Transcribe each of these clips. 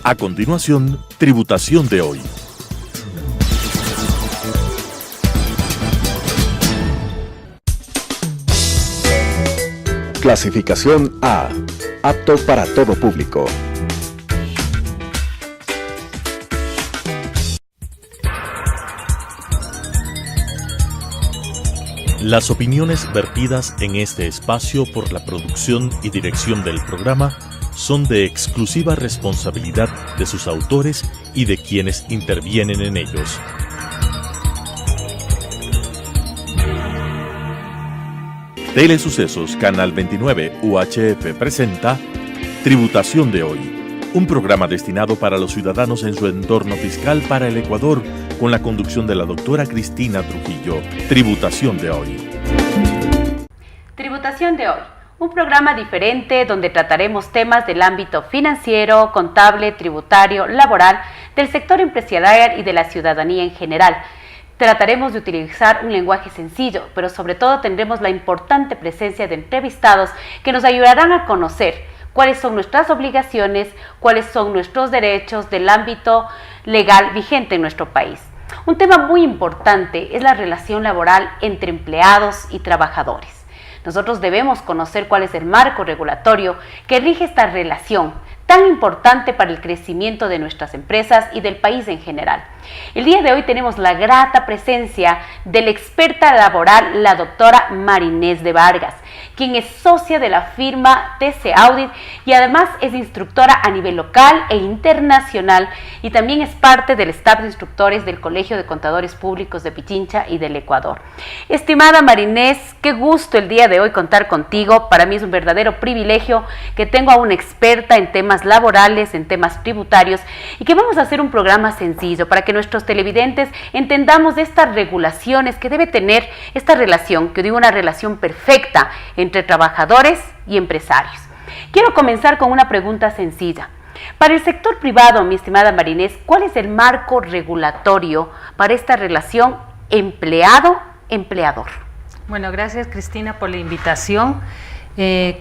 A continuación, Tributación de hoy. Clasificación A. Apto para todo público. Las opiniones vertidas en este espacio por la producción y dirección del programa son de exclusiva responsabilidad de sus autores y de quienes intervienen en ellos. Telesucesos Canal 29 UHF presenta Tributación de hoy, un programa destinado para los ciudadanos en su entorno fiscal para el Ecuador, con la conducción de la doctora Cristina Trujillo. Tributación de hoy. Tributación de hoy, un programa diferente donde trataremos temas del ámbito financiero, contable, tributario, laboral, del sector empresarial y de la ciudadanía en general. Trataremos de utilizar un lenguaje sencillo, pero sobre todo tendremos la importante presencia de entrevistados que nos ayudarán a conocer cuáles son nuestras obligaciones, cuáles son nuestros derechos del ámbito legal vigente en nuestro país. Un tema muy importante es la relación laboral entre empleados y trabajadores. Nosotros debemos conocer cuál es el marco regulatorio que rige esta relación tan importante para el crecimiento de nuestras empresas y del país en general. El día de hoy tenemos la grata presencia de la experta laboral, la doctora Marinés de Vargas, quien es socia de la firma TC Audit y además es instructora a nivel local e internacional, y también es parte del staff de instructores del Colegio de Contadores Públicos de Pichincha y del Ecuador. Estimada Marinés, qué gusto el día de hoy contar contigo. Para mí es un verdadero privilegio que tengo a una experta en temas laborales, en temas tributarios, y que vamos a hacer un programa sencillo para que nuestros televidentes entendamos de estas regulaciones que debe tener esta relación, que digo una relación perfecta entre trabajadores y empresarios. Quiero comenzar con una pregunta sencilla. Para el sector privado, mi estimada Marinés, ¿cuál es el marco regulatorio para esta relación empleado-empleador? Bueno, gracias Cristina por la invitación.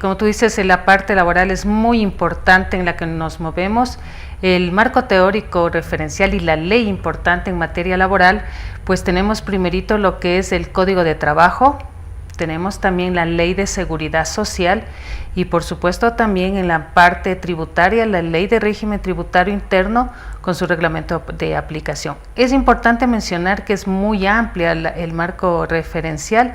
Como tú dices, la parte laboral es muy importante en la que nos movemos. El marco teórico referencial y la ley importante en materia laboral, pues tenemos primerito lo que es el Código de Trabajo, tenemos también la Ley de Seguridad Social y por supuesto también en la parte tributaria la Ley de Régimen Tributario Interno con su reglamento de aplicación. Es importante mencionar que es muy amplia el marco referencial,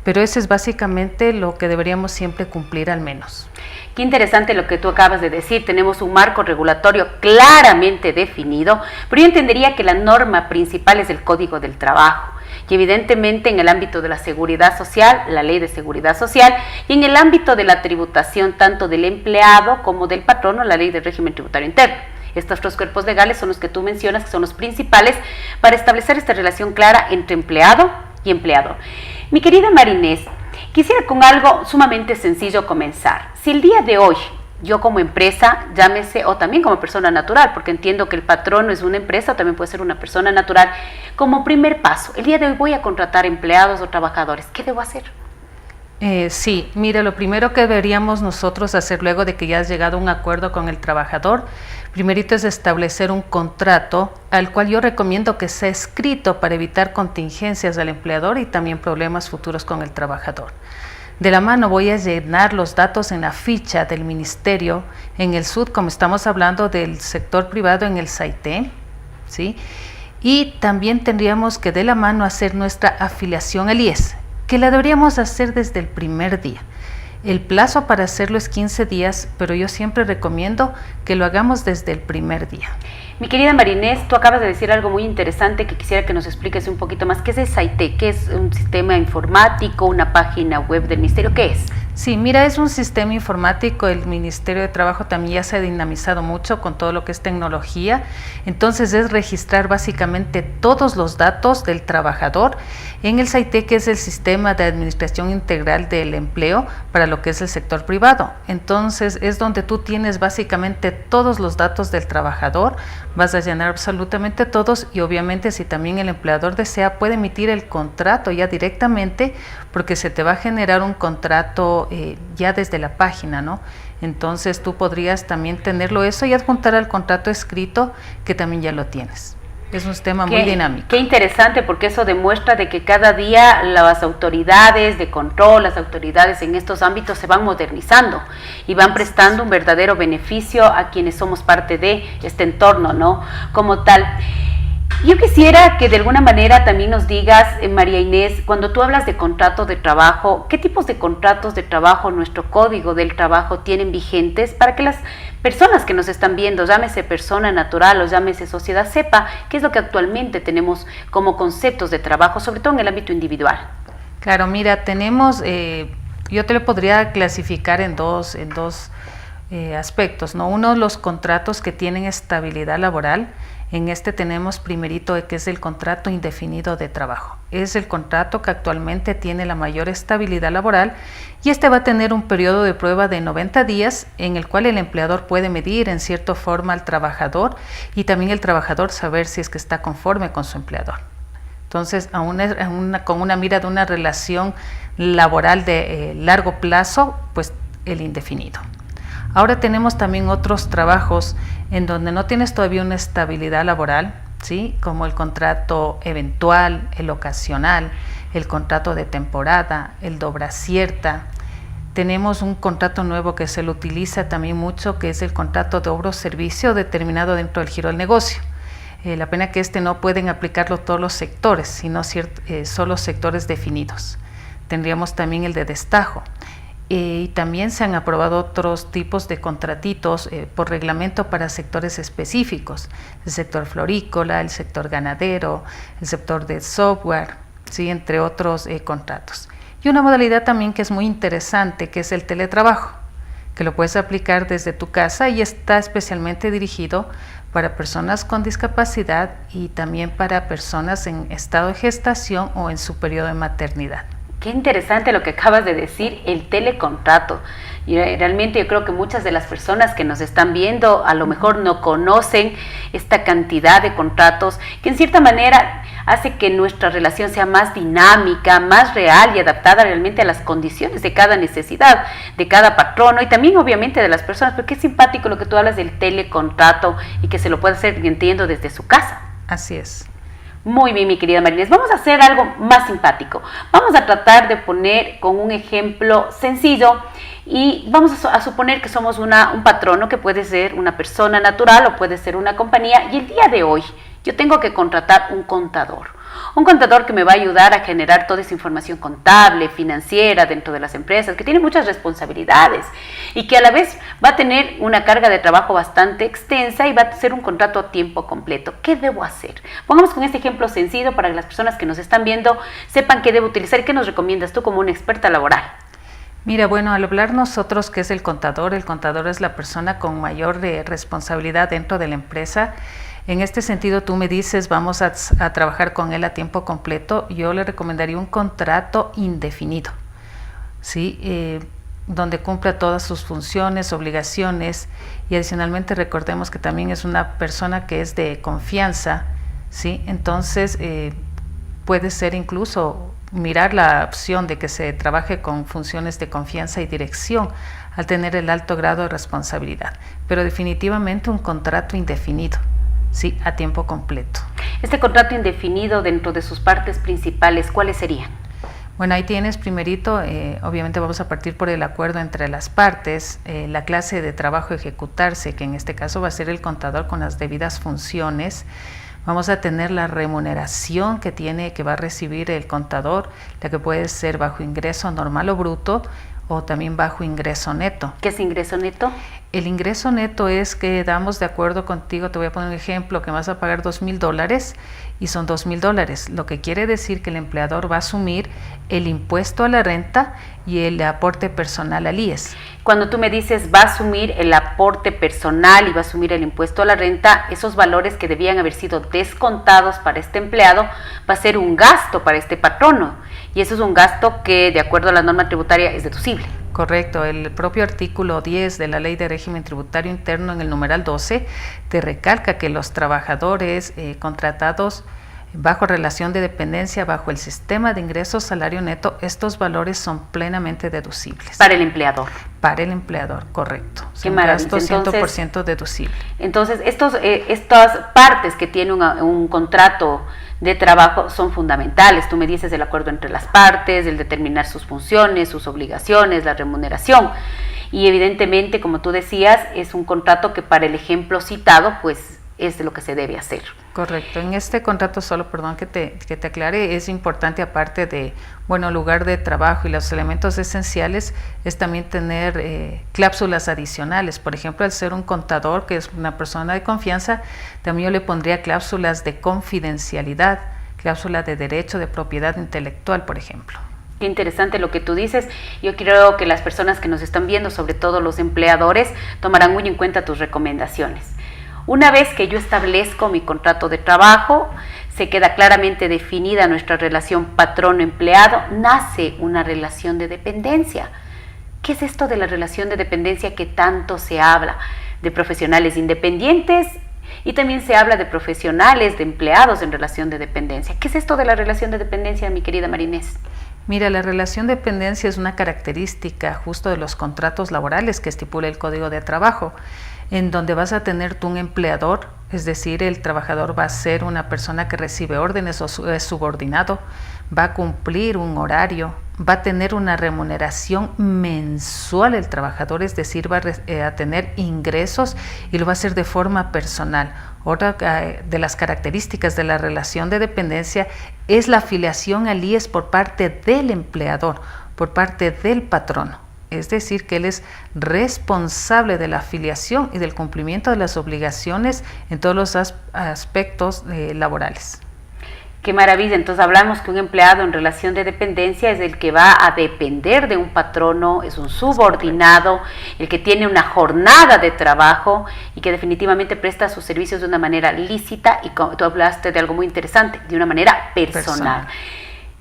pero ese es básicamente lo que deberíamos siempre cumplir al menos. Qué interesante lo que tú acabas de decir. Tenemos un marco regulatorio claramente definido, pero yo entendería que la norma principal es el Código del Trabajo. Y evidentemente en el ámbito de la seguridad social, la Ley de Seguridad Social, y en el ámbito de la tributación tanto del empleado como del patrono, la Ley de Régimen Tributario Interno. Estos dos cuerpos legales son los que tú mencionas, que son los principales para establecer esta relación clara entre empleado y empleador. Mi querida Marinés, quisiera con algo sumamente sencillo comenzar. Si el día de hoy yo como empresa, llámese, o también como persona natural, porque entiendo que el patrono es una empresa o también puede ser una persona natural, como primer paso, el día de hoy voy a contratar empleados o trabajadores, ¿qué debo hacer? Sí, mira, lo primero que deberíamos nosotros hacer luego de que ya has llegado a un acuerdo con el trabajador, primerito es establecer un contrato al cual yo recomiendo que sea escrito para evitar contingencias del empleador y también problemas futuros con el trabajador. De la mano voy a llenar los datos en la ficha del ministerio, en el SUD, como estamos hablando del sector privado, en el SAITE, ¿sí? Y también tendríamos que de la mano hacer nuestra afiliación al IES, que la deberíamos hacer desde el primer día. El plazo para hacerlo es 15 días, pero yo siempre recomiendo que lo hagamos desde el primer día. Mi querida Marinés, tú acabas de decir algo muy interesante que quisiera que nos expliques un poquito más. ¿Qué es el SAITE? ¿Qué es un sistema informático, una página web del ministerio? ¿Qué es? Sí, mira, es un sistema informático. El Ministerio de Trabajo también ya se ha dinamizado mucho con todo lo que es tecnología. Entonces es registrar básicamente todos los datos del trabajador en el SAITE, que es el Sistema de Administración Integral del Empleo para lo que es el sector privado. Entonces es donde tú tienes básicamente todos los datos del trabajador, vas a llenar absolutamente todos y obviamente si también el empleador desea puede emitir el contrato ya directamente, porque se te va a generar un contrato contrato ya desde la página, ¿no? Entonces tú podrías también tenerlo eso y adjuntar al contrato escrito que también ya lo tienes. Es un tema muy dinámico. Qué interesante, porque eso demuestra de que cada día las autoridades de control, las autoridades en estos ámbitos se van modernizando y van prestando un verdadero beneficio a quienes somos parte de este entorno, ¿no? Como tal. Yo quisiera que de alguna manera también nos digas, María Inés, cuando tú hablas de contrato de trabajo, ¿qué tipos de contratos de trabajo nuestro Código del Trabajo tienen vigentes para que las personas que nos están viendo, llámese persona natural o llámese sociedad, sepa qué es lo que actualmente tenemos como conceptos de trabajo, sobre todo en el ámbito individual? Claro, mira, tenemos, yo te lo podría clasificar en dos aspectos, ¿no? Uno, los contratos que tienen estabilidad laboral. En este tenemos primerito que es el contrato indefinido de trabajo. Es el contrato que actualmente tiene la mayor estabilidad laboral y este va a tener un periodo de prueba de 90 días en el cual el empleador puede medir en cierta forma al trabajador y también el trabajador saber si es que está conforme con su empleador. Entonces, con una mira de una relación laboral de largo plazo, pues el indefinido. Ahora tenemos también otros trabajos en donde no tienes todavía una estabilidad laboral, ¿sí? Como el contrato eventual, el ocasional, el contrato de temporada, el de obra cierta. Tenemos un contrato nuevo que se lo utiliza también mucho, que es el contrato de obra o servicio determinado dentro del giro del negocio. La pena que no pueden aplicarlo todos los sectores, sino solo sectores definidos. Tendríamos también el de destajo. Y también se han aprobado otros tipos de contratitos por reglamento para sectores específicos, el sector florícola, el sector ganadero, el sector de software, ¿sí? Entre otros contratos. Y una modalidad también que es muy interesante, que es el teletrabajo, que lo puedes aplicar desde tu casa y está especialmente dirigido para personas con discapacidad y también para personas en estado de gestación o en su periodo de maternidad. Qué interesante lo que acabas de decir, el telecontrato. Y realmente yo creo que muchas de las personas que nos están viendo a lo mejor no conocen esta cantidad de contratos que en cierta manera hace que nuestra relación sea más dinámica, más real y adaptada realmente a las condiciones de cada necesidad, de cada patrono y también obviamente de las personas. Pero qué simpático lo que tú hablas del telecontrato y que se lo puede hacer, entiendo, desde su casa. Así es. Muy bien, mi querida María Inés, vamos a hacer algo más simpático. Vamos a tratar de poner con un ejemplo sencillo y vamos a suponer que somos un patrono que puede ser una persona natural o puede ser una compañía y el día de hoy yo tengo que contratar un contador que me va a ayudar a generar toda esa información contable, financiera dentro de las empresas, que tiene muchas responsabilidades y que a la vez va a tener una carga de trabajo bastante extensa y va a ser un contrato a tiempo completo. ¿Qué debo hacer? Pongamos con este ejemplo sencillo para que las personas que nos están viendo sepan qué debo utilizar y qué nos recomiendas tú como una experta laboral. Mira, bueno, al hablar nosotros que es el contador es la persona con mayor responsabilidad dentro de la empresa. En este sentido, tú me dices, vamos a trabajar con él a tiempo completo. Yo le recomendaría un contrato indefinido, ¿sí? Donde cumpla todas sus funciones, obligaciones y adicionalmente recordemos que también es una persona que es de confianza, ¿sí? Entonces, puede ser incluso mirar la opción de que se trabaje con funciones de confianza y dirección al tener el alto grado de responsabilidad, pero definitivamente un contrato indefinido. Sí, a tiempo completo. Este contrato indefinido dentro de sus partes principales, ¿cuáles serían? Bueno, ahí tienes primerito, obviamente vamos a partir por el acuerdo entre las partes, la clase de trabajo a ejecutarse, que en este caso va a ser el contador con las debidas funciones. Vamos a tener la remuneración que va a recibir el contador, la que puede ser bajo ingreso normal o bruto, o también bajo ingreso neto. ¿Qué es ingreso neto? El ingreso neto es que damos de acuerdo contigo, te voy a poner un ejemplo, que vas a pagar $2,000 y son $2,000, lo que quiere decir que el empleador va a asumir el impuesto a la renta y el aporte personal al IES. Cuando tú me dices va a asumir el aporte personal y va a asumir el impuesto a la renta, esos valores que debían haber sido descontados para este empleado va a ser un gasto para este patrono y eso es un gasto que de acuerdo a la norma tributaria es deducible. Correcto, el propio artículo 10 de la Ley de Régimen Tributario Interno en el numeral 12 te recalca que los trabajadores contratados bajo relación de dependencia, bajo el sistema de ingresos salario neto, estos valores son plenamente deducibles. Para el empleador. Para el empleador, correcto. Qué Son maravilla. gastos Entonces, 100% deducible. Entonces, estas partes que tiene un contrato de trabajo son fundamentales. Tú me dices el acuerdo entre las partes, el determinar sus funciones, sus obligaciones, la remuneración. Y evidentemente, como tú decías, es un contrato que para el ejemplo citado, pues es lo que se debe hacer. Correcto. En este contrato, solo, perdón que te aclare, es importante, aparte de, lugar de trabajo y los elementos esenciales, es también tener cláusulas adicionales. Por ejemplo, al ser un contador, que es una persona de confianza, también yo le pondría cláusulas de confidencialidad, cláusula de derecho de propiedad intelectual, por ejemplo. Qué interesante lo que tú dices. Yo creo que las personas que nos están viendo, sobre todo los empleadores, tomarán muy en cuenta tus recomendaciones. Una vez que yo establezco mi contrato de trabajo, se queda claramente definida nuestra relación patrono-empleado, nace una relación de dependencia. ¿Qué es esto de la relación de dependencia que tanto se habla? De profesionales independientes y también se habla de profesionales, de empleados en relación de dependencia. ¿Qué es esto de la relación de dependencia, mi querida Marinés? Mira, la relación de dependencia es una característica justo de los contratos laborales que estipula el Código de Trabajo, en donde vas a tener tú un empleador, es decir, el trabajador va a ser una persona que recibe órdenes o es subordinado, va a cumplir un horario, va a tener una remuneración mensual el trabajador, es decir, va a tener ingresos y lo va a hacer de forma personal. Otra de las características de la relación de dependencia es la afiliación al IES por parte del empleador, por parte del patrono. Es decir, que él es responsable de la afiliación y del cumplimiento de las obligaciones en todos los aspectos laborales. Qué maravilla. Entonces hablamos que un empleado en relación de dependencia es el que va a depender de un patrono, es un subordinado, el que tiene una jornada de trabajo y que definitivamente presta sus servicios de una manera lícita, y tú hablaste de algo muy interesante, de una manera personal.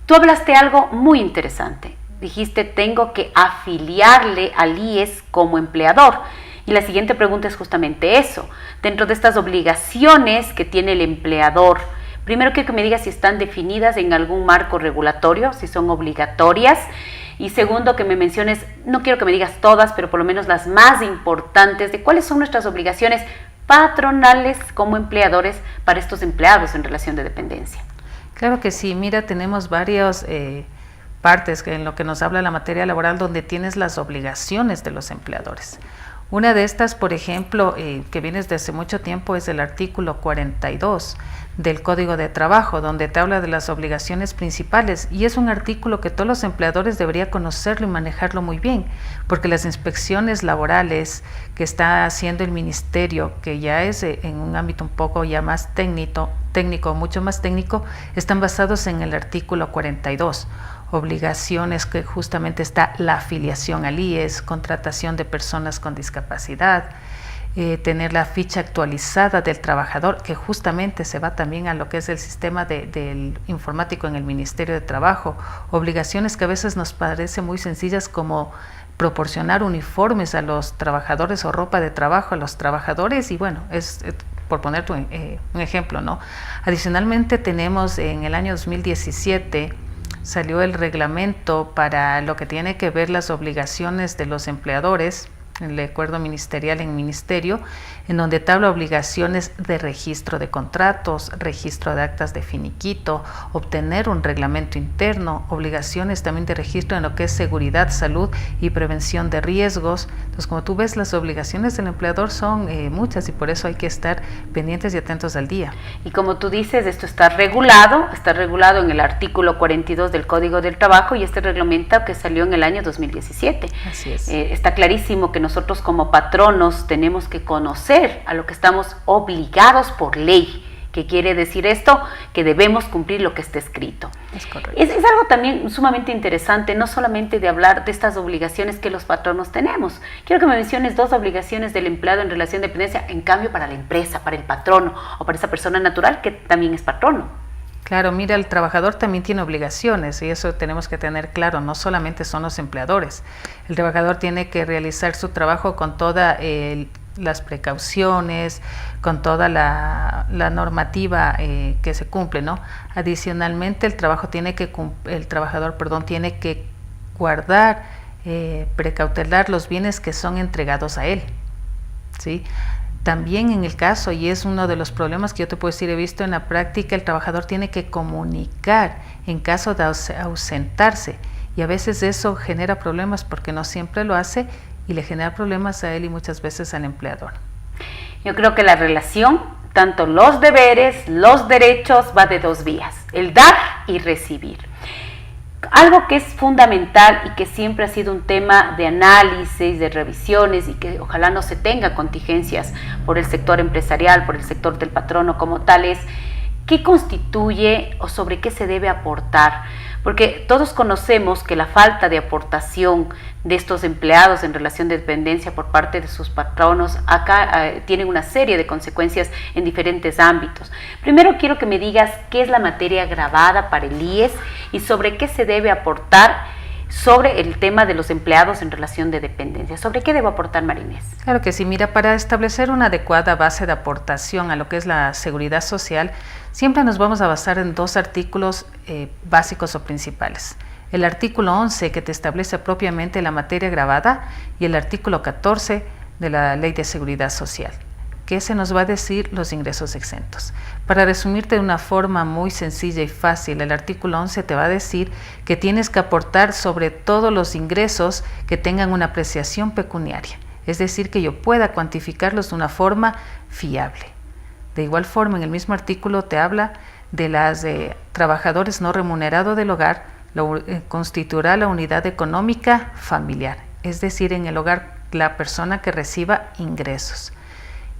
Tú hablaste de algo muy interesante. Dijiste, tengo que afiliarle al IES como empleador. Y la siguiente pregunta es justamente eso. Dentro de estas obligaciones que tiene el empleador, primero quiero que me digas si están definidas en algún marco regulatorio, si son obligatorias. Y segundo, que me menciones, no quiero que me digas todas, pero por lo menos las más importantes, de cuáles son nuestras obligaciones patronales como empleadores para estos empleados en relación de dependencia. Claro que sí. Mira, tenemos varios partes en lo que nos habla la materia laboral donde tienes las obligaciones de los empleadores. Una de estas, por ejemplo, que viene desde hace mucho tiempo, es el artículo 42 del Código de Trabajo, donde te habla de las obligaciones principales, y es un artículo que todos los empleadores deberían conocerlo y manejarlo muy bien, porque las inspecciones laborales que está haciendo el ministerio, que ya es en un ámbito un poco ya más técnico, mucho más técnico, están basados en el artículo 42. Obligaciones que justamente está la afiliación al IES, contratación de personas con discapacidad, tener la ficha actualizada del trabajador, que justamente se va también a lo que es el sistema del informático en el Ministerio de Trabajo, obligaciones que a veces nos parecen muy sencillas, como proporcionar uniformes a los trabajadores o ropa de trabajo a los trabajadores, y bueno, es por ponerte un ejemplo, ¿no? Adicionalmente tenemos en el año 2017 salió el reglamento para lo que tiene que ver las obligaciones de los empleadores, el acuerdo ministerial en ministerio, en donde te habla obligaciones de registro de contratos, registro de actas de finiquito, obtener un reglamento interno, obligaciones también de registro en lo que es seguridad, salud y prevención de riesgos. Entonces, como tú ves, las obligaciones del empleador son muchas, y por eso hay que estar pendientes y atentos al día. Y como tú dices, esto está regulado en el artículo 42 del Código del Trabajo, y este reglamento que salió en el año 2017. Así es. Está clarísimo que nosotros como patronos tenemos que conocer a lo que estamos obligados por ley. ¿Qué quiere decir esto? Que debemos cumplir lo que está escrito. Es correcto. Es algo también sumamente interesante, no solamente de hablar de estas obligaciones que los patronos tenemos. Quiero que me menciones dos obligaciones del empleado en relación de dependencia, en cambio para la empresa, para el patrono o para esa persona natural que también es patrono. Claro, mira, el trabajador también tiene obligaciones, y eso tenemos que tener claro, no solamente son los empleadores. El trabajador tiene que realizar su trabajo con toda las precauciones, con toda la normativa que se cumple, ¿no? Adicionalmente, el trabajador tiene que guardar, precautelar los bienes que son entregados a él, ¿sí? También en el caso, y es uno de los problemas que yo te puedo decir, he visto en la práctica, el trabajador tiene que comunicar en caso de ausentarse, y a veces eso genera problemas porque no siempre lo hace y le genera problemas a él y muchas veces al empleador. Yo creo que la relación, tanto los deberes, los derechos, va de dos vías, el dar y recibir. Algo que es fundamental y que siempre ha sido un tema de análisis, de revisiones y que ojalá no se tenga contingencias por el sector empresarial, por el sector del patrono como tal, es qué constituye o sobre qué se debe aportar. Porque todos conocemos que la falta de aportación de estos empleados en relación de dependencia por parte de sus patronos acá tienen una serie de consecuencias en diferentes ámbitos. Primero quiero que me digas qué es la materia gravada para el IES y sobre qué se debe aportar sobre el tema de los empleados en relación de dependencia. ¿Sobre qué debo aportar, María Inés? Claro que sí. Mira, para establecer una adecuada base de aportación a lo que es la seguridad social, siempre nos vamos a basar en dos artículos básicos o principales. El artículo 11, que te establece propiamente la materia gravada, y el artículo 14 de la Ley de Seguridad Social, que se nos va a decir los ingresos exentos. Para resumirte de una forma muy sencilla y fácil, el artículo 11 te va a decir que tienes que aportar sobre todos los ingresos que tengan una apreciación pecuniaria, es decir, que yo pueda cuantificarlos de una forma fiable. De igual forma, en el mismo artículo te habla de las trabajadores no remunerados del hogar, constituirá la unidad económica familiar, es decir, en el hogar la persona que reciba ingresos.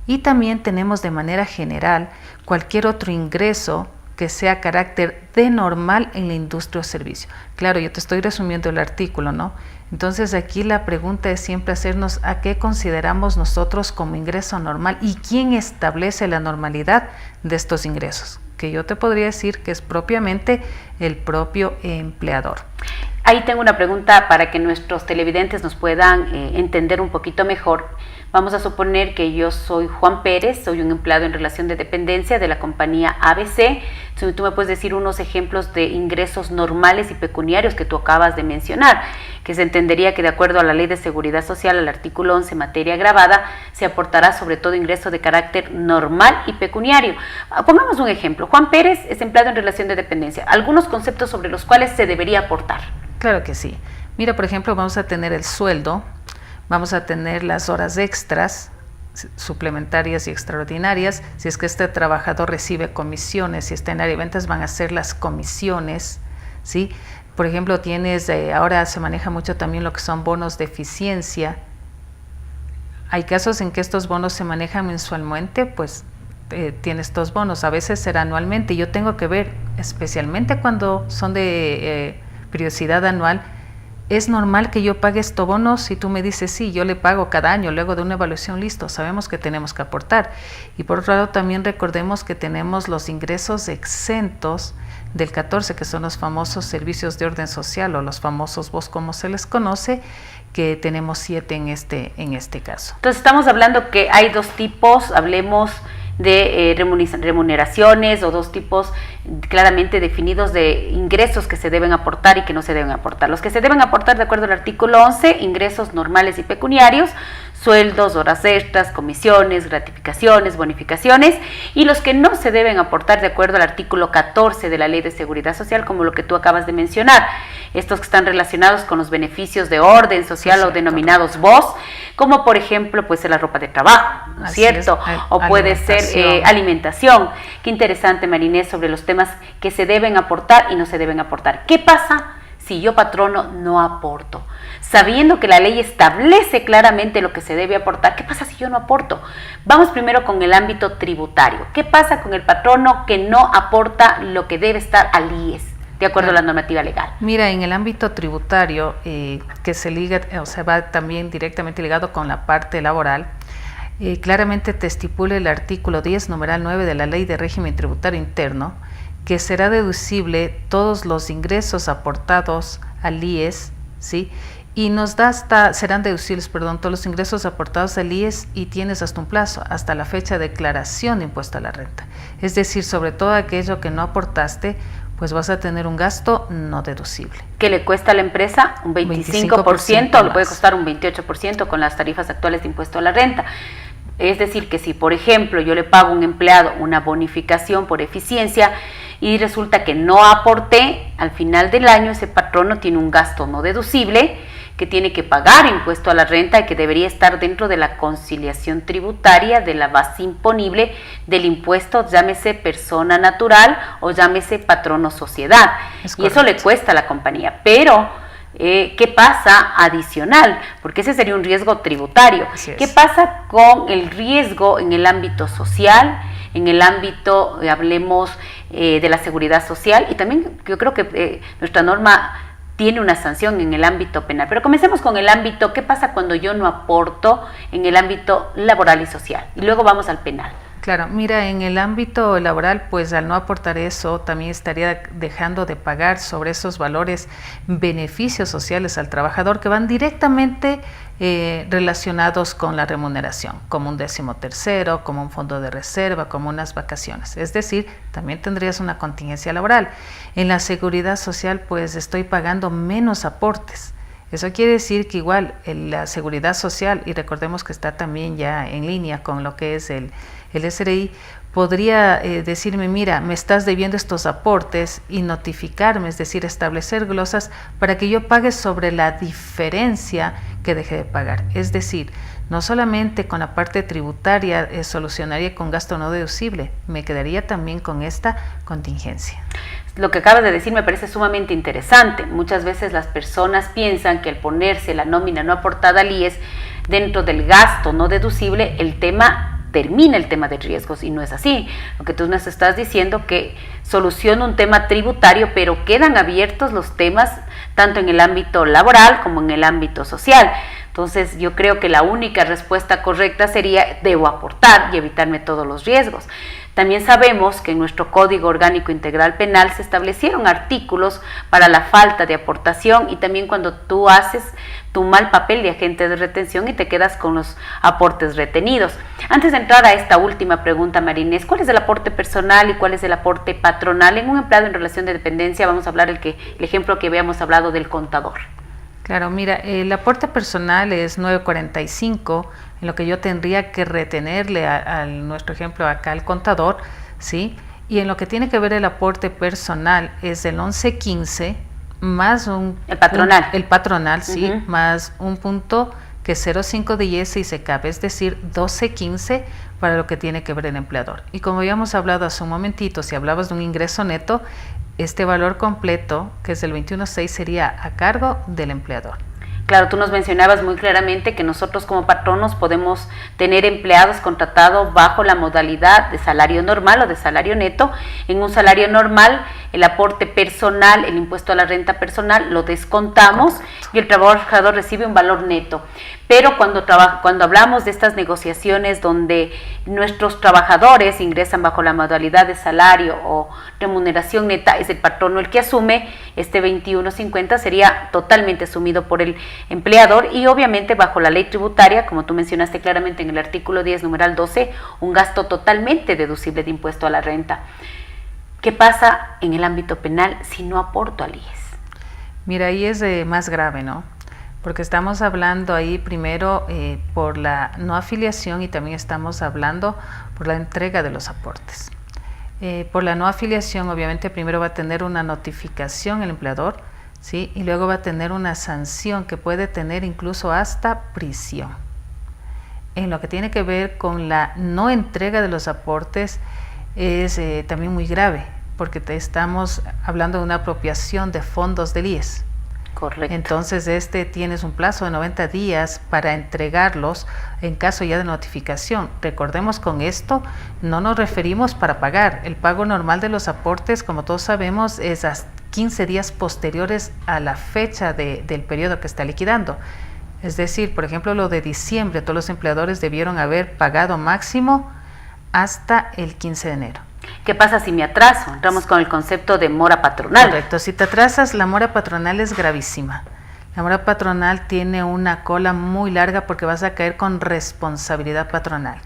Y también tenemos de manera general cualquier otro ingreso que sea carácter de normal en la industria o servicio. Claro, yo te estoy resumiendo el artículo, ¿no? Entonces aquí la pregunta es siempre hacernos a qué consideramos nosotros como ingreso normal y quién establece la normalidad de estos ingresos, que yo te podría decir que es propiamente el propio empleador. Ahí tengo una pregunta para que nuestros televidentes nos puedan entender un poquito mejor. Vamos a suponer que yo soy Juan Pérez, soy un empleado en relación de dependencia de la compañía ABC. Si tú me puedes decir unos ejemplos de ingresos normales y pecuniarios que tú acabas de mencionar, que se entendería que de acuerdo a la Ley de Seguridad Social, al artículo 11, materia gravada, se aportará sobre todo ingreso de carácter normal y pecuniario. Pongamos un ejemplo. Juan Pérez es empleado en relación de dependencia. Algunos conceptos sobre los cuales se debería aportar. Claro que sí. Mira, por ejemplo, vamos a tener el sueldo, vamos a tener las horas extras, suplementarias y extraordinarias. Si es que este trabajador recibe comisiones, si está en área de ventas, van a ser las comisiones, ¿sí? Por ejemplo, ahora se maneja mucho también lo que son bonos de eficiencia. Hay casos en que estos bonos se manejan mensualmente, pues tienes estos bonos, a veces será anualmente. Yo tengo que ver, especialmente cuando son de periodicidad anual, ¿es normal que yo pague estos bonos? Si tú me dices sí, yo le pago cada año, luego de una evaluación, listo, sabemos que tenemos que aportar. Y por otro lado también recordemos que tenemos los ingresos exentos del 14, que son los famosos servicios de orden social o los famosos VOS como se les conoce, que tenemos 7 en este caso. Entonces estamos hablando que hay dos tipos, hablemos de remuneraciones o dos tipos claramente definidos de ingresos que se deben aportar y que no se deben aportar. Los que se deben aportar de acuerdo al artículo 11, ingresos normales y pecuniarios, sueldos, horas extras, comisiones, gratificaciones, bonificaciones, y los que no se deben aportar de acuerdo al artículo 14 de la Ley de Seguridad Social, como lo que tú acabas de mencionar, estos que están relacionados con los beneficios de orden social o denominados VOS, como por ejemplo puede ser la ropa de trabajo, ¿no es cierto? O puede ser alimentación. Qué interesante, María Inés, sobre los temas que se deben aportar y no se deben aportar. ¿Qué pasa si yo, patrono, no aporto? Sabiendo que la ley establece claramente lo que se debe aportar, ¿qué pasa si yo no aporto? Vamos primero con el ámbito tributario. ¿Qué pasa con el patrono que no aporta lo que debe estar al IES, de acuerdo a la normativa legal? Mira, en el ámbito tributario, que se liga, o sea, va también directamente ligado con la parte laboral, claramente te estipula el artículo 10, numeral 9 de la Ley de Régimen Tributario Interno, que será deducible todos los ingresos aportados al IES, ¿sí? y serán deducibles, todos los ingresos aportados al IES y tienes hasta un plazo, hasta la fecha de declaración de impuesto a la renta. Es decir, sobre todo aquello que no aportaste, pues vas a tener un gasto no deducible. ¿Qué le cuesta a la empresa? Un 25%, le puede costar un 28% con las tarifas actuales de impuesto a la renta. Es decir, que si, por ejemplo, yo le pago a un empleado una bonificación por eficiencia y resulta que no aporté, al final del año ese patrono tiene un gasto no deducible que tiene que pagar impuesto a la renta y que debería estar dentro de la conciliación tributaria de la base imponible del impuesto, llámese persona natural o llámese patrono sociedad. Y eso le cuesta a la compañía. Pero, ¿qué pasa adicional? Porque ese sería un riesgo tributario. ¿Qué pasa con el riesgo en el ámbito social? En el ámbito, hablemos de la seguridad social, y también yo creo que nuestra norma tiene una sanción en el ámbito penal. Pero comencemos con el ámbito, ¿qué pasa cuando yo no aporto en el ámbito laboral y social? Y luego vamos al penal. Claro, mira, en el ámbito laboral, pues al no aportar eso, también estaría dejando de pagar sobre esos valores beneficios sociales al trabajador que van directamente relacionados con la remuneración, como un 13º, como un fondo de reserva, como unas vacaciones. Es decir, también tendrías una contingencia laboral. En la seguridad social, pues estoy pagando menos aportes. Eso quiere decir que igual la seguridad social, y recordemos que está también ya en línea con lo que es el SRI, podría decirme, mira, me estás debiendo estos aportes y notificarme, es decir, establecer glosas para que yo pague sobre la diferencia que dejé de pagar. Es decir, no solamente con la parte tributaria solucionaría con gasto no deducible, me quedaría también con esta contingencia. Lo que acabas de decir me parece sumamente interesante. Muchas veces las personas piensan que al ponerse la nómina no aportada al IES dentro del gasto no deducible, termina el tema de riesgos, y no es así. Lo que tú nos estás diciendo que soluciona un tema tributario, pero quedan abiertos los temas tanto en el ámbito laboral como en el ámbito social. Entonces yo creo que la única respuesta correcta sería debo aportar y evitarme todos los riesgos. También sabemos que en nuestro Código Orgánico Integral Penal se establecieron artículos para la falta de aportación y también cuando tú haces tu mal papel de agente de retención y te quedas con los aportes retenidos. Antes de entrar a esta última pregunta, María Inés, ¿cuál es el aporte personal y cuál es el aporte patronal? En un empleado en relación de dependencia vamos a hablar el ejemplo que habíamos hablado del contador. Claro, mira, el aporte personal es 9.45, en lo que yo tendría que retenerle a nuestro ejemplo acá al contador, ¿sí? Y en lo que tiene que ver el aporte personal es el 11.15 más el patronal, sí, más un punto que 0.5 de IES y SECAP, es decir, 12.15 para lo que tiene que ver el empleador. Y como habíamos hablado hace un momentito, si hablabas de un ingreso neto, este valor completo, que es el 21.6, sería a cargo del empleador. Claro, tú nos mencionabas muy claramente que nosotros como patronos podemos tener empleados contratados bajo la modalidad de salario normal o de salario neto. En un salario normal, el aporte personal, el impuesto a la renta personal, lo descontamos y el trabajador recibe un valor neto. Pero cuando hablamos de estas negociaciones donde nuestros trabajadores ingresan bajo la modalidad de salario o remuneración neta, es el patrono el que asume, este 21.50 sería totalmente asumido por el empleador y obviamente bajo la ley tributaria, como tú mencionaste claramente en el artículo 10, numeral 12, un gasto totalmente deducible de impuesto a la renta. ¿Qué pasa en el ámbito penal si no aporto al IES? Mira, ahí es más grave, ¿no? Porque estamos hablando ahí primero por la no afiliación y también estamos hablando por la entrega de los aportes. Por la no afiliación, obviamente, primero va a tener una notificación el empleador, ¿sí? Y luego va a tener una sanción que puede tener incluso hasta prisión. En lo que tiene que ver con la no entrega de los aportes es también muy grave, porque estamos hablando de una apropiación de fondos del IES. Correcto. Entonces tienes un plazo de 90 días para entregarlos en caso ya de notificación. Recordemos, con esto no nos referimos para pagar. El pago normal de los aportes, como todos sabemos, es a 15 días posteriores a la fecha del periodo que está liquidando. Es decir, por ejemplo, lo de diciembre, todos los empleadores debieron haber pagado máximo hasta el 15 de enero. ¿Qué pasa si me atraso? Entramos con el concepto de mora patronal. Correcto, si te atrasas, la mora patronal es gravísima. La mora patronal tiene una cola muy larga porque vas a caer con responsabilidad patronal.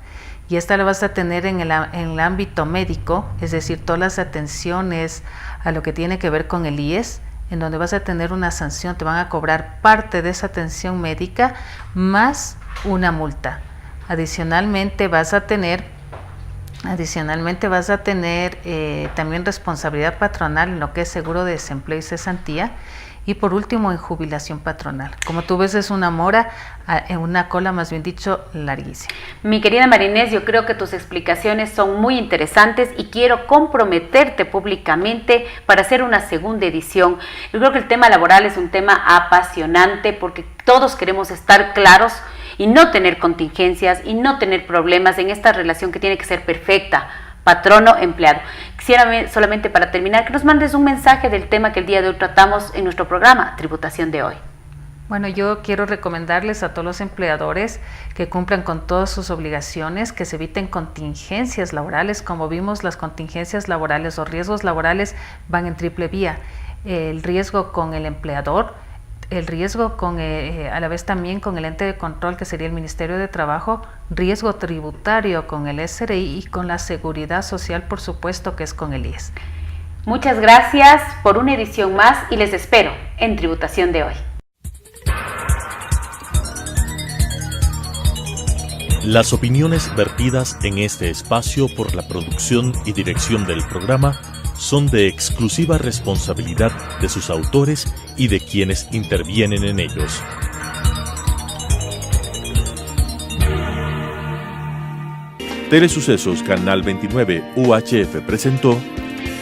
Y esta la vas a tener en el ámbito médico, es decir, todas las atenciones a lo que tiene que ver con el IES, en donde vas a tener una sanción, te van a cobrar parte de esa atención médica más una multa. Adicionalmente vas a tener también responsabilidad patronal en lo que es seguro de desempleo y cesantía. Y por último, en jubilación patronal. Como tú ves, es una mora, en una cola, más bien dicho, larguísima. Mi querida María Inés, yo creo que tus explicaciones son muy interesantes y quiero comprometerte públicamente para hacer una segunda edición. Yo creo que el tema laboral es un tema apasionante porque todos queremos estar claros y no tener contingencias y no tener problemas en esta relación que tiene que ser perfecta, patrono-empleado. Quisiera solamente para terminar que nos mandes un mensaje del tema que el día de hoy tratamos en nuestro programa, Tributación de Hoy. Bueno, yo quiero recomendarles a todos los empleadores que cumplan con todas sus obligaciones, que se eviten contingencias laborales. Como vimos, las contingencias laborales o riesgos laborales van en triple vía. El riesgo con el empleador, el riesgo a la vez también con el ente de control que sería el Ministerio de Trabajo, riesgo tributario con el SRI y con la seguridad social, por supuesto, que es con el IES. Muchas gracias por una edición más y les espero en Tributación de Hoy. Las opiniones vertidas en este espacio por la producción y dirección del programa son de exclusiva responsabilidad de sus autores y de quienes intervienen en ellos. Telesucesos Canal 29 UHF presentó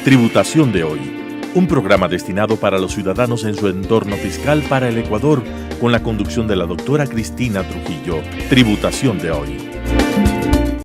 Tributación de Hoy, un programa destinado para los ciudadanos en su entorno fiscal para el Ecuador, con la conducción de la doctora Cristina Trujillo. Tributación de Hoy.